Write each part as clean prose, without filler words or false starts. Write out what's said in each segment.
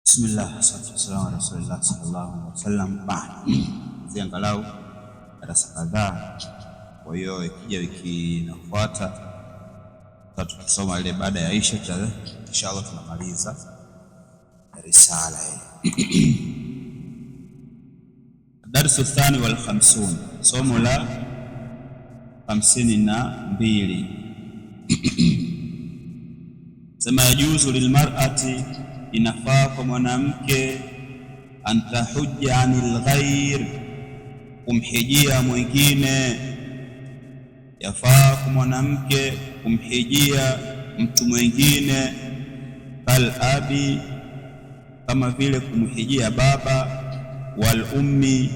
Bismillah, assalamu ala rasulillah sallallahu alaihi wasallam. Angalau darasa kadhaa. Kwa hiyo ikija wiki inafuata tutasoma ile baada ya Aisha, inshallah tunamaliza risala hii. Darsu thani wal 50, somo la 52. Sema yajuzu lilmar'ati, inafaa kwa mwanamke, antahujja anil ghair, kumhijia mwingine. Yafaa kwa mwanamke kumhijia mtu mwingine, kal abi, kama vile kumhijia baba, wal ummi,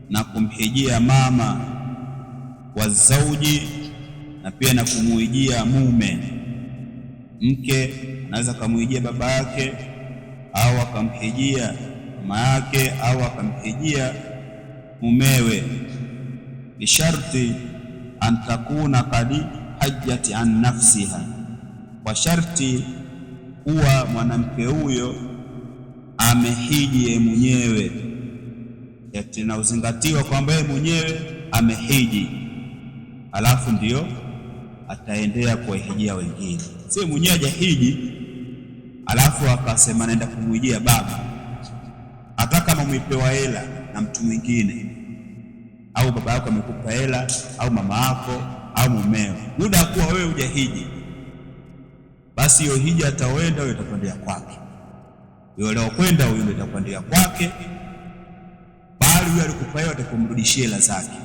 na kumhijia mama, wazauji, na pia na kumuhijia mume. Mke anaweza kumhijia baba yake au akamhijia mama yake au akamhijia mumewe, bisharti an takuna qad hajjat an nafsiha, kwa sharti kuwa mwanamke huyo amehiji mwenyewe. Tena uzingatiwa kwamba yeye mwenyewe amehiji, alafu ndio ataendea kuwahijia wengine. Sio mwenyewe hajahiji alafu akasema naenda kumwijia baba, hata kama umepewa hela na mtu mwingine, au baba yako amekupa hela, au mama yako au mumeo, muda kuwa wewe hujahiji, basi hiyo hija ataenda wewe, itakwenda kwake. Yule aliyokwenda huyo itakwenda kwake, bali yule alikupa hela atakumrudishia hela zake,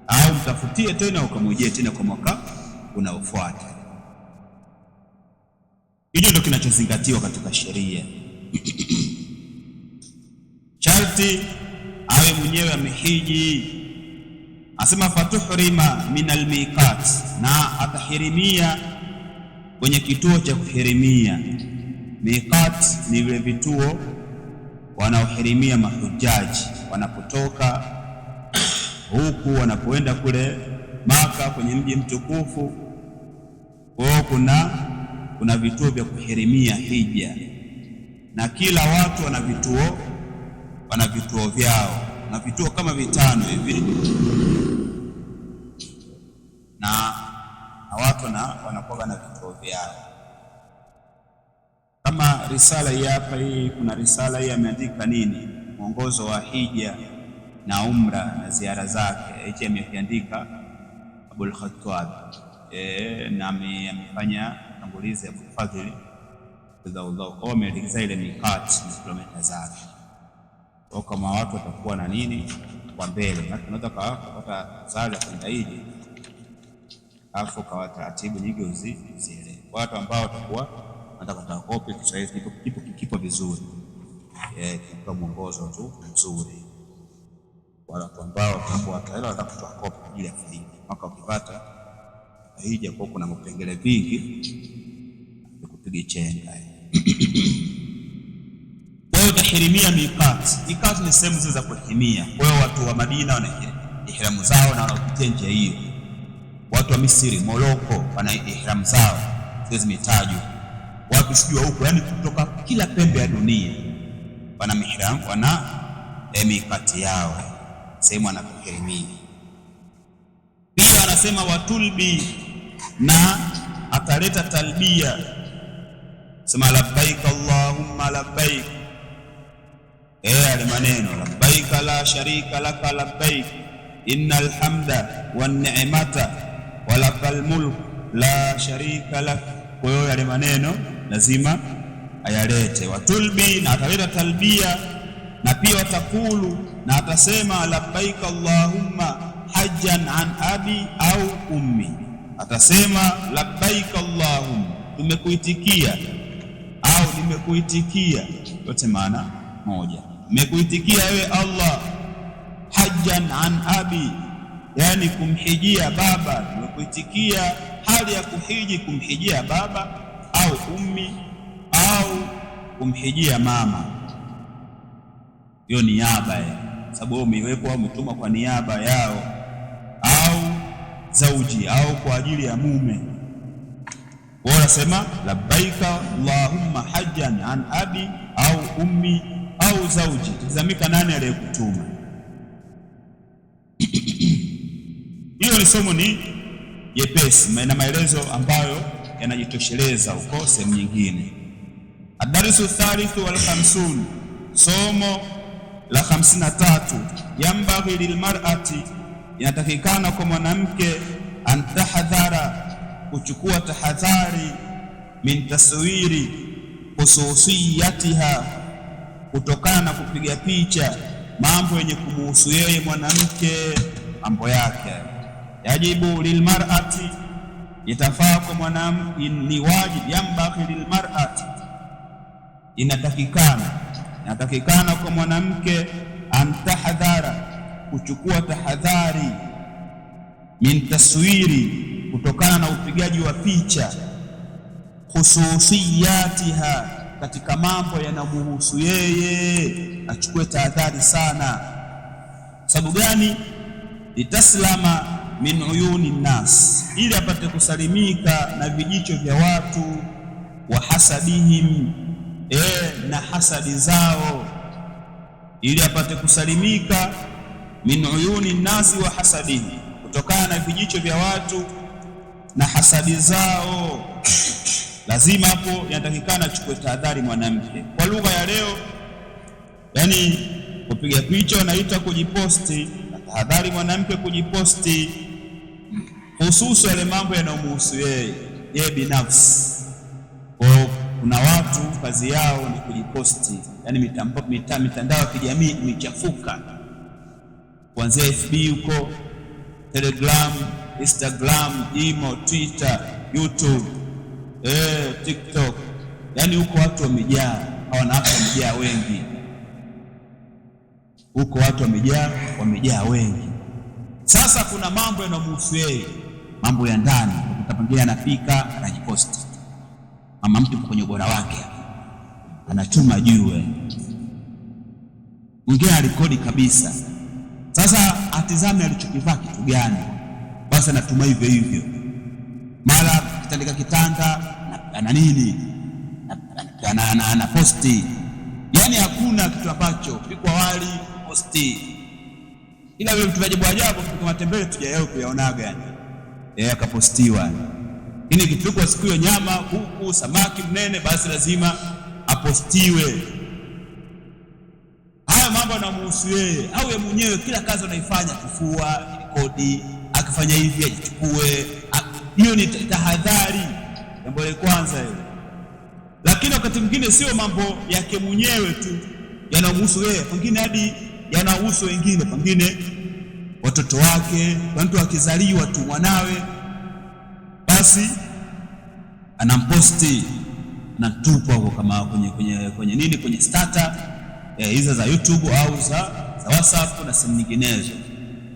au mtafutie tena ukamwijie tena kwa mwaka unaofuata. Hicho ndio kinachozingatiwa katika sheria. Sharti awe mwenyewe amehiji. Asema fatuhrima min almiqat, na atahirimia kwenye kituo cha kuhirimia. Miqat ni vile vituo wanaohirimia mahujaji wanapotoka huku wanapoenda kule Maka kwenye mji mtukufu. Kwa kuna vituo vya kuhirimia hija, na kila watu wana vituo vyao, na vituo kama 5 hivi, na watu wanakuwa na vituo vyao. Kama risala hii hapa, hii kuna risala hii ameandika nini, mwongozo wa hija na umra na ziara zake. Hichi amekiandika Abul Khattab, na amefanya tangulizi ya kufadhili kwa ameelekeza ile mikati na kilomita zake. Kwa kama watu watakuwa na nini kwa mbele, na tunaweza kupata zali kwenda hiji afu kwa taratibu nyingi uzielewe. Kwa watu ambao watakuwa wanataka kopi, Kiswahili kipo vizuri, kwa mwongozo tu mzuri. Watu ambao wataelewa watakutoa kopi kwa ajili ya fidia maka ukipata hija, kwa kuna vipengele vingi kupiga chenga. Kwa hiyo tahirimia miqat. Miqat ni sehemu za kuhirimia. Kwa hiyo watu wa Madina wana ihramu zao na wanapitia njia hiyo. Watu wa Misri, Morocco wana ihramu zao, zile zimetajwa. Watu sijua huko, yani kutoka kila pembe ya dunia wana mihram, wana miqat yao, sehemu wanapohirimia. Pia anasema watulbi, na ataleta talbia, sema labbaik allahumma labbaik. Ale maneno labbaik la sharika laka labbaik innal hamda wan ni'mata wa lakal mulk la sharika lak. Kwa hiyo yale maneno lazima ayalete. Watulbi, na ataleta talbia, na pia watakulu, na atasema labbaik allahumma hajjan an abi au ummi. Atasema labbaik allahumma, tumekuitikia au nimekuitikia, yote maana moja. Nimekuitikia wewe Allah, hajjan an abi, yani kumhijia baba. Nimekuitikia hali ya kuhiji, kumhijia baba au ummi au kumhijia mama. Hiyo niaba, sababu umewekwa au umetuma kwa niaba yao, au zauji, au kwa ajili ya mume. Wanasema labbaika allahumma hajjan an abi au ummi au zauji, tazamika nani aliyekutuma. Hiyo ni somo ni jepesi na maelezo ambayo yanajitosheleza huko sehemu nyingine. Ad-darsu thalithu wal khamsun, somo la 53. Yambaghi lilmar'ati, inatakikana kwa mwanamke, antahadhara, kuchukua tahadhari, min taswiri khususiyatiha, kutokana na kupiga picha mambo yenye kumuhusu yeye mwanamke, mambo yake. Yajibu lilmar'ati, itafaa kwa mwanamke, ni wajibu. Yambaghi lilmar'ati, inatakikana kwa mwanamke, antahadhara, kuchukua tahadhari, min taswiri, kutokana na upigaji wa picha, khususiyatiha, katika mambo yanamuhusu yeye, achukue tahadhari sana. Sababu gani? Litaslama min uyuni nnas, ili apate kusalimika na vijicho vya watu, wa hasadihim, na hasadi zao, ili apate kusalimika min uyuni nnasi wa hasadihim, kutokana na vijicho vya watu na hasadi zao. Lazima hapo inatakikana achukue tahadhari mwanamke. Kwa lugha ya leo, yani kupiga picha wanaita kujiposti. Tahadhari mwanamke kujiposti, hususu yale mambo yanayomhusu yeye binafsi. Kwa kuna watu kazi yao ni kujiposti, yani mitandao ya kijamii imechafuka, kuanzia FB huko, Telegram, Instagram, Imo, Twitter, YouTube, TikTok, yani huko watu wamejaa, wanawake wamejaa wengi huko, watu wamejaa wengi. Sasa kuna mambo yanamhusu yeye, mambo ya ndani, pengine anapika anajiposti, ama mtu kwenye ubora wake anachuma juu, mwingine arekodi kabisa. Sasa atizame alichokivaa kitu gani, basi anatuma hivyo hivyo, mara kitandika kitanda na nini ana posti. Yani hakuna kitu ambacho pikwa wali posti, ila vile vitu vya ajabu kwa matembele tujayo kuyaonaga, akapostiwa. Lakini kipikwa siku hiyo nyama, kuku, samaki mnene, basi lazima apostiwe. Haya mambo yanamhusu yeye au yeye mwenyewe, kila kazi anaifanya, kufua, rekodi, akifanya hivi ajichukue. Hiyo ni tahadhari, jambo la kwanza hilo. Lakini wakati mwingine sio mambo yake mwenyewe tu yanamhusu yeye, pengine hadi yanahusu wengine, pengine watoto wake, mtu akizaliwa tu mwanawe, basi anamposti, anatupa huko kama kwenye nini, kwenye starter hizo za YouTube au za WhatsApp na sehemu nyinginezo.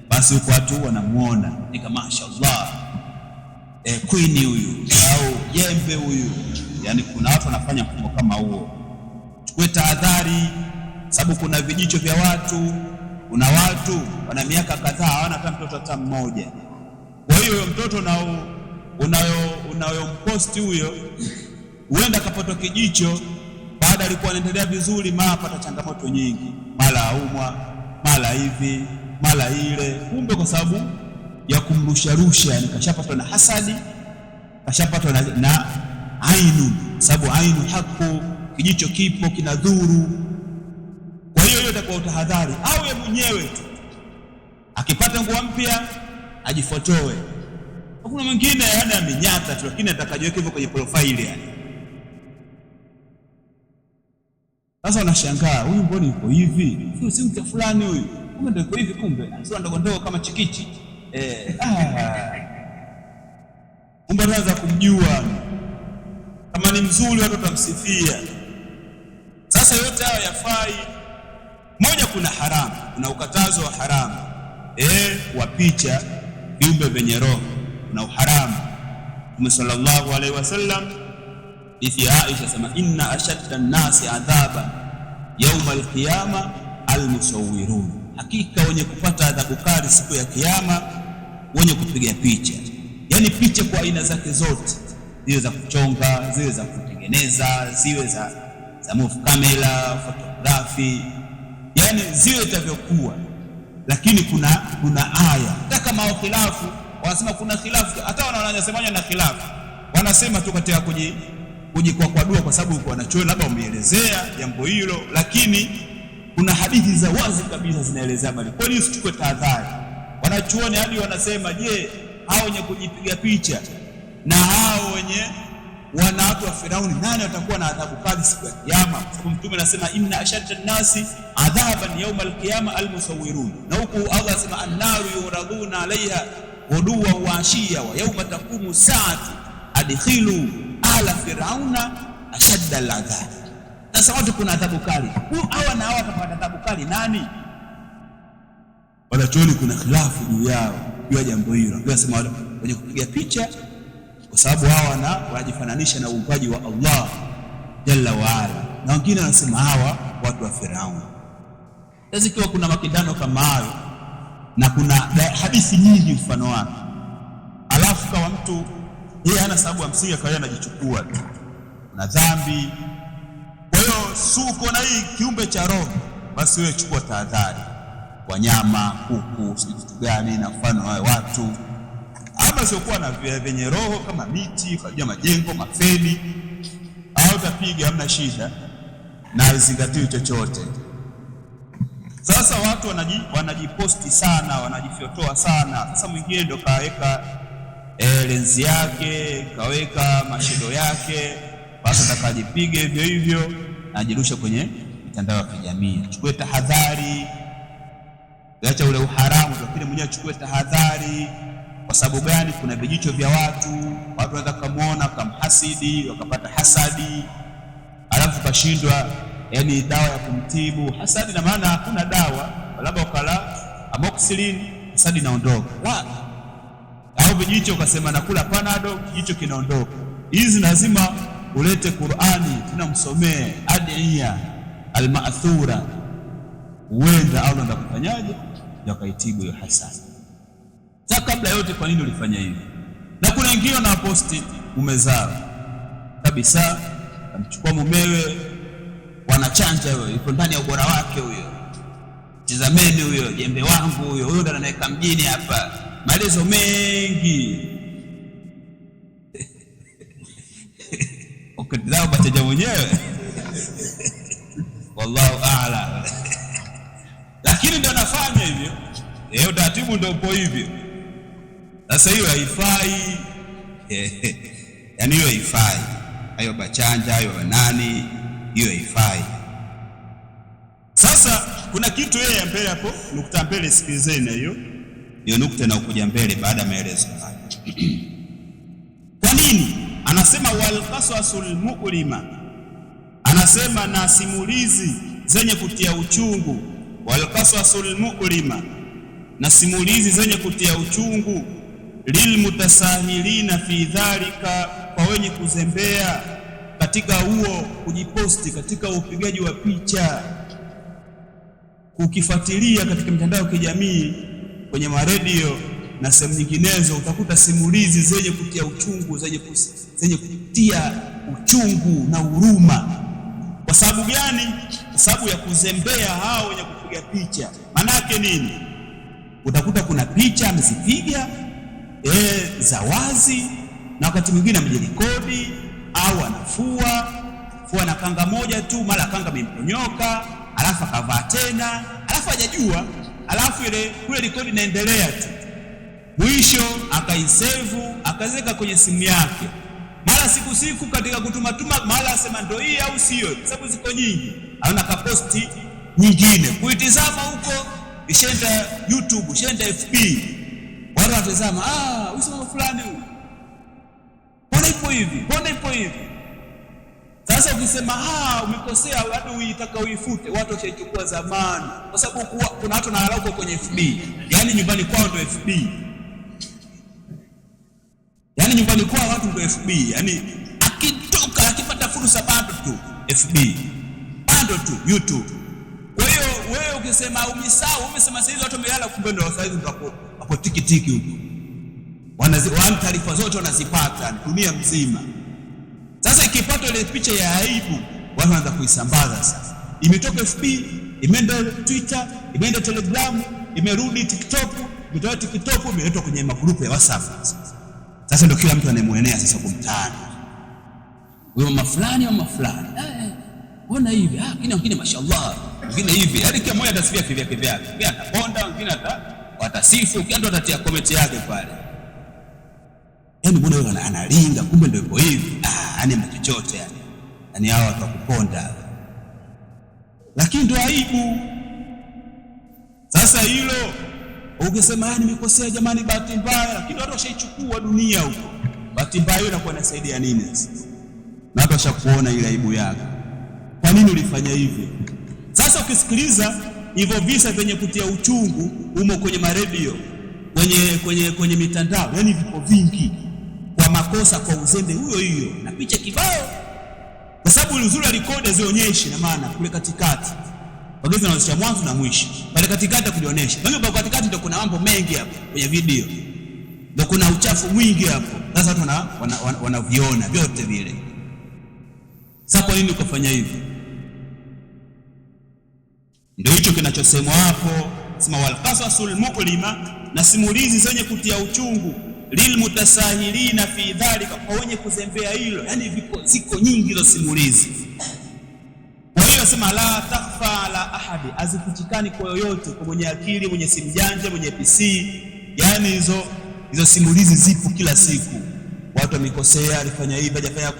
Basi huko watu wanamuona ni kama mashaallah, queen huyu au jembe huyu. Yani kuna watu wanafanya mambo kama huo. Chukue tahadhari, sababu kuna vijicho vya watu. Kuna watu wana miaka kadhaa hawana hata mtoto hata mmoja. Kwa hiyo mtoto unayomposti huyo, huenda akapata kijicho, baada alikuwa anaendelea vizuri, mara apata changamoto nyingi, mara aumwa, mara hivi, mara ile. Kumbe kwa sababu ya kumrusharusha, yani kashapatwa na hasadi, kashapatwa na ainu, sababu ainu hapo, kijicho kipo kinadhuru. Kwa hiyo itakuwa utahadhari, au yeye mwenyewe tu akipata nguo mpya ajifotoe. Kuna mwingine yani amenyata tu, lakini atakajiweka hivyo kwenye profile yani. Sasa unashangaa, huyu mbona yuko hivi? Huyu si mke fulani huyu. Kumbe ndio yuko hivi, kumbe sio ndogo kama chikichi. Kumbe anaanza kumjua. Kama ni mzuri watu watamsifia. Sasa yote haya yafai. Moja, kuna haramu, kuna ukatazo wa haramu. Wa picha viumbe vyenye roho na uharamu. Mtume sallallahu alaihi wasallam hadithi Aisha sema, inna ashadda an-nasi adhaba yawma al-qiyama al-musawwirun, hakika wenye kupata adhabu kali siku ya kiyama wenye kupiga picha. Yani picha kwa aina zake zote, ziwe za kuchonga, ziwe za kutengeneza, ziwe za za move camera, photography, yani ziwe itavyokuwa, lakini kuna aya. Hata kama wao khilafu, wanasema kuna khilafu, hata wanasemaje na khilafu, wanasema tu katika kwa dua, kwa sababu wanachoona labda umeelezea jambo hilo, lakini kuna hadithi za wazi kabisa zinaelezea bali. Kwa nini usichukue tahadhari? Wanachuoni hadi wanasema, je, hao wenye kujipiga picha na hao wenye wanawake wa Firauni, nani watakuwa na adhabu kali siku ya Kiyama? Kwa sababu Mtume anasema inna ashadda an-nasi adhaban yawm al-qiyama al-musawwirun, na huku Allah anasema an-naru yuraduna alaiha ghuduwa wa ashiya wa yawma taqumu saatu adkhilu ala firauna ashadda al-adhab. Sasa watu kuna adhabu kali, hawa na hawa watapata adhabu kali nani? Wanachuoni kuna khilafu juu yao, juu ya jambo hilo. Wanasema wenye kupiga picha, kwa sababu hawa wanajifananisha na uumbaji wa Allah jalla wa ala, na wengine wanasema hawa watu wa Firauni. Sasa ikiwa kuna makindano kama hayo na kuna hadithi nyingi mfano wake, alafu kama mtu yeye hana sababu ya msingi akawa anajichukua tu, na dhambi. Kwa hiyo suko na hii kiumbe cha roho, basi wewe chukua tahadhari. Wanyama, kuku, kitu gani na mfano wa watu, ama siokuwa na venye roho kama miti, kujua majengo, mafeni, au utapiga hamna shida na izingatiwe chochote. Sasa watu wanajiposti sana, wanajifyotoa sana. Sasa mwingine ndo kaweka lenzi yake, kaweka mashindo yake, basi atakajipige hivyo hivyo na ajirusha kwenye mitandao ya kijamii. Chukue tahadhari, acha ule uharamu, lakini mwenyewe chukue tahadhari. Kwa sababu gani? Kuna vijicho vya watu wanaweza kumuona kamhasidi, wakapata hasadi, alafu kashindwa yani dawa ya kumtibu hasadi. Na maana hakuna dawa, labda ukala amoxicillin hasadi inaondoka, la. Au vijicho ukasema nakula panado kijicho kinaondoka. Hizi lazima ulete Qur'ani, tunamsomee adiya al-ma'thura, uenda au ndo kufanyaje yakaitibu hiyo hasadi. Sasa kabla yote, kwa nini ulifanya hivi? Na kuna wengine wanaposti umezaa kabisa, amchukua mumewe, wanachanja huyo, yuko ndani ya ubora wake huyo, tazameni huyo jembe wangu huyo ndo anaweka mjini hapa, maelezo mengi ukitazama bachaja mwenyewe wallahu a'lam. Lakini ndio anafanya hivyo, utaratibu ndio upo hivyo. Sasa hiyo haifai, yani hiyo haifai, hayo bachanja hayo nani, hiyo haifai. Sasa kuna kitu yeye mbele hapo, nukta mbele, sikilizeni hiyo ndio nukta na kuja mbele baada ya maelezo haya. Kwa nini anasema wal qasasul mu'lima? Anasema na simulizi zenye kutia uchungu, wal qasasul mu'lima, na simulizi zenye kutia uchungu, lilmutasahilina fi dhalika, kwa wenye kuzembea katika huo kujiposti, katika upigaji wa picha. Ukifuatilia katika mitandao ya kijamii, kwenye maredio na sehemu nyinginezo, utakuta simulizi zenye kutia uchungu, zenye kutia uchungu na huruma. Kwa sababu gani? Kwa sababu ya kuzembea hao wenye kupiga picha. Maana yake nini? Utakuta kuna picha amezipiga za wazi, na wakati mwingine amejirekodi au anafua na kanga moja tu, mara kanga imemponyoka, alafu akavaa tena, alafu hajajua, alafu ile rekodi inaendelea tu, mwisho akaisave akaweka kwenye simu yake, mara siku katika kutuma mara asema ndio hii au sio, sababu ziko nyingi, ana kaposti nyingine kuitizama huko, ishenda YouTube, ishenda FB, watu watazama, usema fulani huyu, mbona ipo hivi. Sasa ukisema umekosea, watu uitaka uifute, watu washaichukua zamani, kwa sababu kuna watu na huko kwenye FB, yani nyumbani kwao ndio FB, yani nyumbani kwao watu ndio FB, yani akitoka akipata fursa bado tu FB, bado tu YouTube. Kwa hiyo wewe ukisema umesema sasa hizo watu wamelala, kumbe ndio sasa hizo ndio hapo tikitiki huko, wana taarifa zote wanazipata dunia mzima. Sasa ikipata ile picha ya aibu watu wanaanza kuisambaza sasa. Imetoka FB, imeenda Twitter, imeenda Telegram, imerudi TikTok, imetoka TikTok, imeletwa kwenye magrupu ya WhatsApp. Sasa ndio kila mtu anemuenea sasa kumtaani. Wewe mama fulani ona hivi, lakini wengine mashallah, wengine hivi. Yaani kila mmoja atasifia kivyake vyake. Wengine ataponda, wengine watasifu, kila mtu atatia comment yake pale. Yaani mbona yule analinga, kumbe ndio ipo hivi. Yaani mchochote yani. Yaani hao watu wakuponda. Lakini ndio aibu. Sasa hilo ukisema nimekosea jamani, bahati mbaya, lakini watu washaichukua dunia huko. Bahati mbaya hiyo inakuwa inasaidia nini sasa? Na watu washakuona ile aibu yako. Kwa nini ulifanya hivyo? Sasa ukisikiliza hivyo visa vyenye kutia uchungu umo kwenye maredio, kwenye mitandao, yani vipo vingi, kwa makosa, kwa uzembe huyo na picha kibao. Kwa sababu uzuri wa rekodi zionyeshe, na maana kule katikati wagezi wanaonyesha mwanzo na mwisho, pale katikati kulionyesha. Kwa hiyo pale katikati ndio kuna mambo mengi hapo kwenye video, ndio kuna uchafu mwingi hapo. Sasa watu wanaviona vyote vile. Sasa kwa nini ukafanya hivyo? Ndio hicho kinachosemwa hapo, sema wal qasasul mu'lima, na simulizi zenye kutia uchungu, lil mutasahilina fi dhalika, kwa wenye kuzembea hilo. Yani ziko nyingi hizo simulizi. Kwa hiyo sema la takhfa ala ahadi, azifichikani kwa yoyote, kwa mwenye akili, mwenye simu janja, mwenye PC. Yani hizo simulizi zipo kila siku. Watu wamekosea, alifanya hivi, hajafanya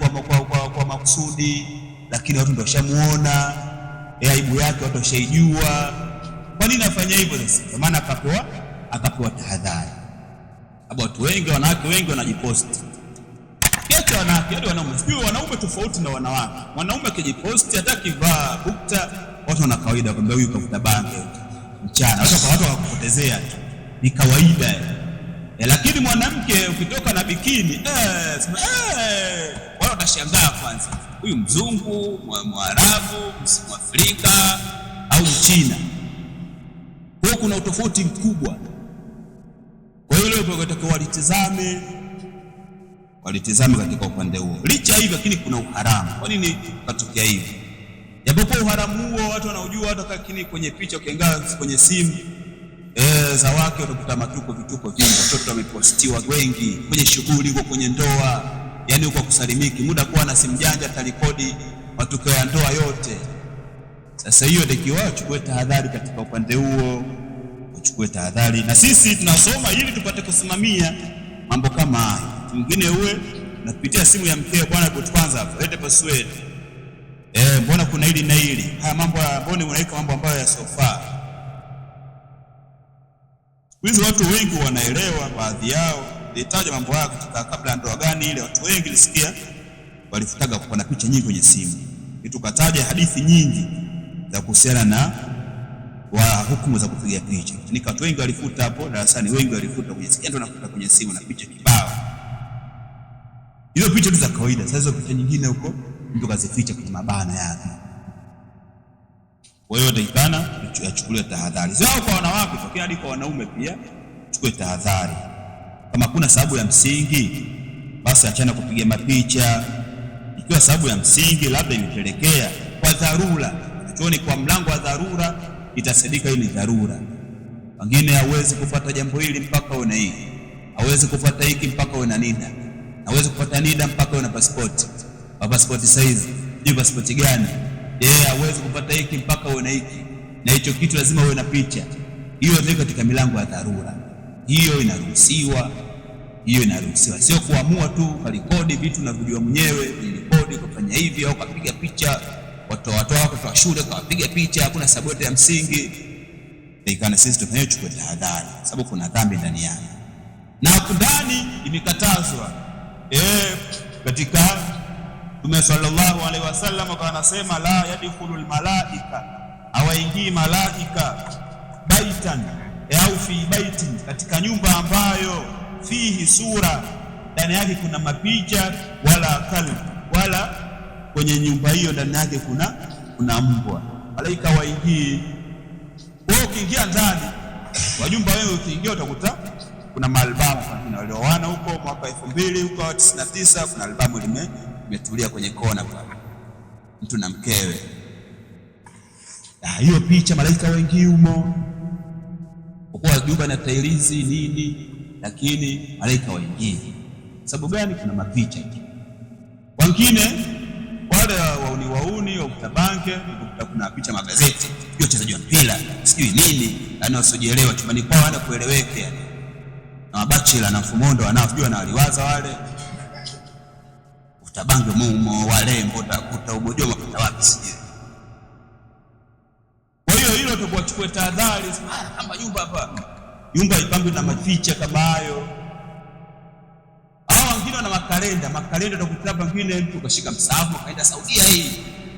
kwa makusudi, lakini watu ndio washamuona aibu yake, watu washaijua. Kwa nini afanya hivyo sasa? Kwa maana akapewa tahadhari. Hapo watu wengi, wanawake wengi wanajiposti. Kiacha wanawake, hadi wanaume. Sio wanaume tofauti na wanawake. Mwanaume akijiposti hata kivaa bukta, watu wana kawaida kwamba huyu kavuta bange mchana. Watu wakupotezea tu. Ni kawaida. Lakini mwanamke ukitoka na bikini, wao watashangaa kwanza. Huyu mzungu, Mwarabu, Mwafrika au Mchina. Kwa kuna utofauti mkubwa. Kwa hiyo leo tunataka walitizame katika upande huo. Licha hivyo, lakini kuna uharamu. Kwa nini katokea hivi? Japokuwa uharamu huo watu wanaojua, hata lakini kwenye picha ukiangalia kwenye simu za wake utakuta vituko vingi. Watoto wamepostiwa wengi kwenye shughuli huko, kwenye ndoa, yani huko kusalimiki, muda kuwa na simu janja atarekodi matukio ya ndoa yote. Sasa hiyo ndio wachukue tahadhari katika upande huo, wachukue tahadhari. Na sisi tunasoma ili tupate kusimamia mambo kama haya. Mwingine uwe unapitia simu ya mkeo, bwana hebu kwanza hapo lete password. Mbona kuna hili na hili? Haya mambo, mbona unaweka mambo ambayo yasofaa? Hizo watu wengi wanaelewa, baadhi yao litaja mambo yao kutoka kabla ndoa gani ile. Watu wengi nisikia walifutaga kwa na picha nyingi kwenye simu. Tukataja hadithi nyingi za kuhusiana na hukumu za kupiga picha. Ni watu wengi walifuta hapo darasani, wengi walifuta kwenye simu, ndio nafuta kwenye simu na picha kibao. Hizo picha za kawaida. Sasa hizo picha nyingine huko mtu kazificha kwenye mabana yake. Kwa hiyo taikana achukulie tahadhari. Sio kwa wanawake, lakini hadi kwa wanaume pia chukue tahadhari. Kama kuna sababu ya msingi, basi achana kupiga mapicha. Ikiwa sababu ya msingi labda imepelekea kwa dharura, tuone kwa mlango wa dharura, itasadika hii ni dharura. Wengine hawezi kufuata jambo hili mpaka uwe na hii, hawezi kufuata hiki mpaka uwe na NIDA, hawezi kufuata NIDA mpaka uwe na passport. Passport size, ni passport gani? Hawezi kupata hiki mpaka uwe na hiki, na hicho kitu lazima uwe na picha. Hiyo ndio katika milango ya dharura. Hiyo inaruhusiwa, sio kuamua tu kurekodi vitu na video mwenyewe, kurekodi kufanya hivi au kupiga picha watu wako kwa shule kupiga picha. Hakuna sababu ya msingi. Ikana sisi tufanye chukue tahadhari, sababu kuna dhambi ndani yake, na hapo ndani imekatazwa. Katika Mtume sallallahu alaihi wasallam anasema la yadkhulul malaika, hawaingii malaika baitan au fi baitin, katika nyumba ambayo fihi sura, ndani yake kuna mapicha, wala kalb, wala kwenye nyumba hiyo ndani yake kuna mbwa. Malaika waingii. Wewe ukiingia ndani wa nyumba, wewe ukiingia utakuta kuna albamu. Kuna walioana huko mwaka 2000 huko 99, kuna albamu limetulia kwenye kona pale. mtu na mkewe. Hiyo picha malaika wengi humo, kwa jumba na tailizi nini, lakini malaika wengi. Sababu gani? Kuna mapicha tu. Wengine wale wauni wa utabange, kuna picha magazeti, hiyo wachezaji wa mpira sijui nini, yani wasiojielewa chumbani kwao wana kueleweke, yani na mabachela na mfumondo wanaojua na waliwaza wale utabange mumo wale mbota umoja mpaka wapi sije. Kwa hiyo hilo tukuachukue tahadhari, kama nyumba ipangwe na maficha kama hayo. Wengine na makalenda utakuta pengine mtu kashika msahafu kaenda Saudia hii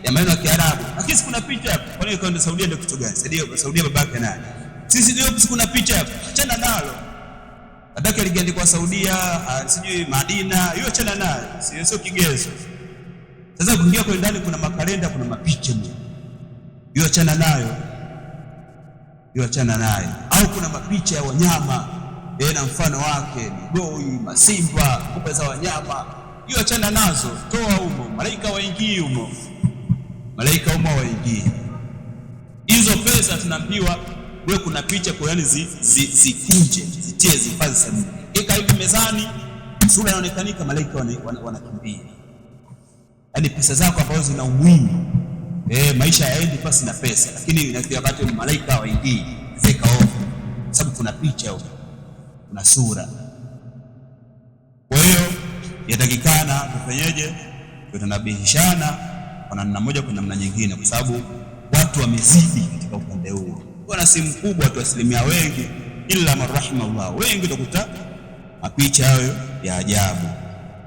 ya maneno ya Kiarabu, lakini kuna picha hapo. Kwa nini kaenda Saudia ndio kitu gani? Saudia babake nani? Sisi ndio kuna picha hapo, achana nalo. Babake aliandikwa Saudia, sijui Madina, hiyo achana nayo, sio kigezo. Sasa kuingia kwa ndani kuna makalenda, kuna mapicha mimi, hiyo achana nayo. Au kuna mapicha ya wanyama na mfano wake migoi, masimba, kubwa za wanyama, hiyo achana nazo, toa humo. Malaika waingii humo, waingii. Hizo pesa tunaambiwa wewe, kuna picha kwa yani zikunje, zitie, zifanye sehemu, eka hivi mezani, sura inaonekanika, malaika wanakimbia. Yani pesa zako ambazo zina umuhimu, maisha yaendi pasi na pesa, lakini inafikia wakati malaika waingii, zeka off, sababu kuna picha huko, kuna sura. Kwa hiyo yatakikana tufanyeje? Tutanabihishana kwa namna moja kwa namna nyingine, kwa sababu watu wamezidi katika upande huo. Kuna simu kubwa tu, asilimia wengi illa marhamallah, wengi utakuta mapicha hayo ya ajabu.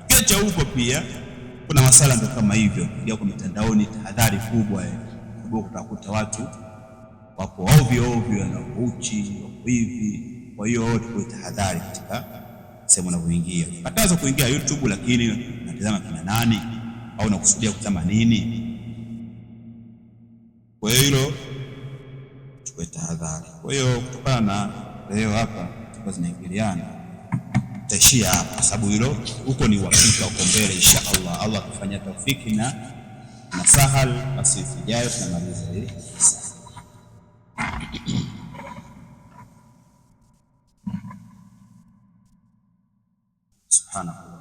Kiacha huko pia kuna masala ndio kama hivyo, pia kwa mitandaoni, tahadhari kubwa sababu utakuta watu wapo ovyo na uchi hivi. Kwa hiyo tuwe tahadhari katika sehemu unavyoingia. Kataza kuingia YouTube, lakini unatazama kina nani au unakusudia kutazama nini? Kwa hiyo hilo tuwe tahadhari. Kwa hiyo kutokana na leo hapa tuko zinaingiliana, tutaishia hapa sababu hilo huko ni uhakika, uko mbele insha Allah. Allah kufanya taufiki na sahal, basi ijayo tunamaliza hili. Subhanallah.